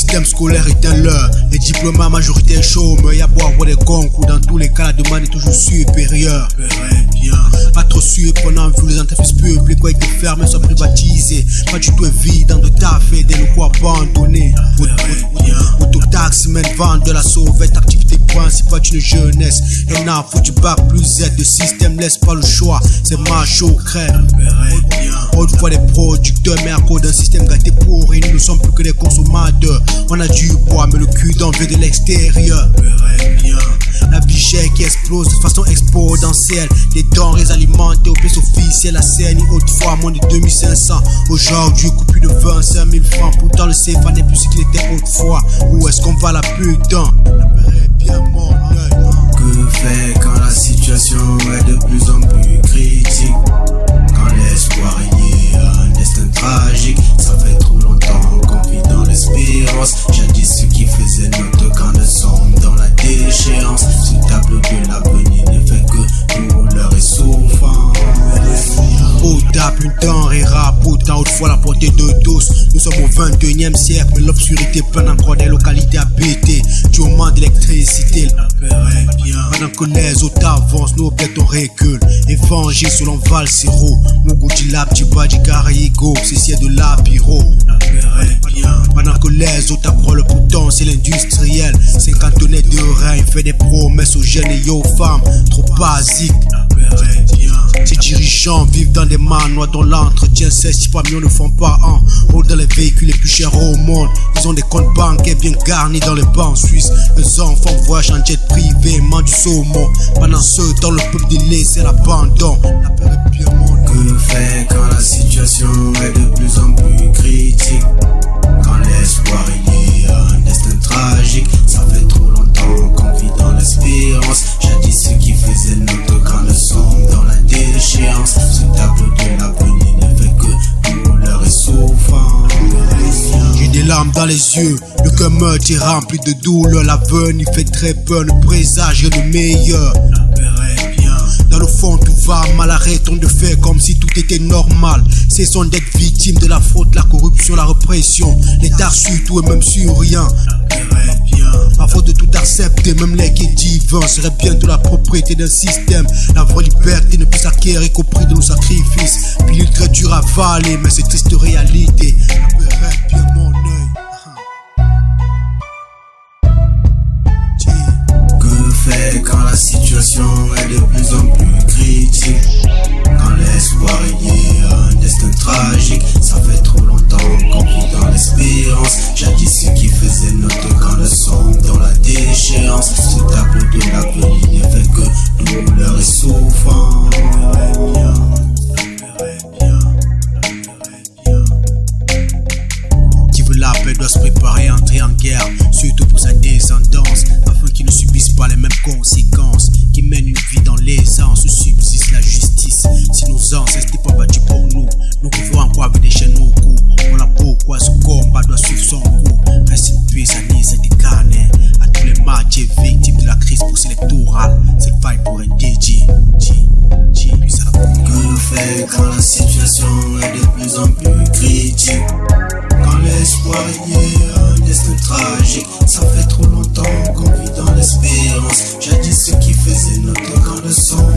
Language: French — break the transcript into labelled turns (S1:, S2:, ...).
S1: système scolaire est un leurre. Les diplômes à majorité chômeurs. Y'a beau avoir des concours, dans tous les cas la demande est toujours supérieure. Pas trop surprenant vu les entreprises publiques ont été fermées, soit privatisées. Pas du tout évident de taffer des locaux abandonnés. Autotaxes, même vente de la sauvette, activité principale d'une jeunesse. Y'en a faut du bac plus Z, le système laisse pas le choix. C'est macho crème. Autrefois des producteurs, mais à cause d'un système gâté pourri, nous ne sommes plus que des consommateurs. On a du bois, mais le cul d'en vient de l'extérieur. La vie chère qui explose de façon exponentielle. Les denrées alimentées au prix officiel. La CNI autrefois moins de 2500. Aujourd'hui coûte plus de 25 000 francs. Pourtant le CFA n'est plus ce qu'il était autrefois. Où est-ce qu'on va là putain? La paix est bien mon œil.
S2: Que faire quand la situation est de plus en plus critique? Quand l'espoir régné a un destin tragique. Ça fait trop longtemps qu'on vit dans l'espérance. Jadis ceux qui faisaient notre grande sombre dans la déchéance. Ce tableau de l'avenir ne fait que douleur et souffrance.
S1: Au tape une denrée rare, pourtant autrefois la portée de tous. Nous sommes au 21e siècle, mais l'obscurité prend encore des localités habitées. Du manque d'électricité, la paix est bien. Pendant que les autres avancent, nous peut-être on recule. Évangile selon Valsero, Mougouti Labdibadi Caraïgo, c'est de la pyro. La paix est bien. Pendant que les autres apprennent le potentiel industriel. 50 tonnes de rein, fait des promesses aux jeunes et aux femmes. Trop basique, la paix est bien. Ces dirigeants vivent dans des manoirs dont l'entretien c'est 6 millions ne font pas un. Roulent dans les véhicules les plus chers au monde. Ils ont des comptes bancaires bien garnis dans les banques suisses. Les enfants voyagent en jet privé, mangent du saumon. Pendant ce temps le peuple délaissé l'abandon. La paix est bien mon.
S2: Que faire quand la situation est de plus en plus critique? Quand l'espoir régné a un destin tragique. Ça fait trop longtemps qu'on vit dans l'espérance. Jadis ceux qui faisaient notre grande sombre dans la déchéance. Ce tableau de l'avenir ne fait que douleur et souffrance.
S1: J'ai des larmes dans les yeux, le cœur meurtri rempli de douleur. L'avenir fait très peur, le présage est le meilleur. La paix est bien. Dans le fond tout va mal, arrêtons de faire comme si tout était normal. Cessons d'être victimes de la faute, la corruption, la répression. L'État sur tout et même sur rien. La paix est bien. À faute de tout accepter, même les qui est divin serait bientôt la propriété d'un système. La vraie liberté ne peut s'acquérir qu'au prix de nos sacrifices. Puis il est très dur à avaler, mais c'est triste réalité. La paix est bien mon œil.
S2: Que faire quand la situation est de plus en plus critique? Quand l'espoir régné a un destin tragique. Ça fait trop longtemps qu'on vit dans l'espérance. Jadis ceux qui faisaient notre grande sombre dans la déchéance. Ce tableau de l'avenir ne fait que douleur et souffrance.
S1: Qui veut la paix doit se préparer à entrer en guerre, surtout pour sa descendance, afin qu'ils ne subissent pas les mêmes conséquences. Qui mènent une vie dans l'aisance, subsiste la justice. Si nos ancêtres n'étaient pas battus pour nous, nous vivons encore avec des chaînes au cou. Voilà pourquoi ce combat doit suivre son cours. Reste une puce à Nice et carnet. À tous les martyrs victimes de la crise post-électorale, c'est le fight pour un DJ.
S2: Que faire quand la situation est de plus en plus critique? Quand l'espoir régné a un destin tragique. Ça fait trop longtemps qu'on vit dans l'espérance. Jadis ceux qui faisaient notre grande sombre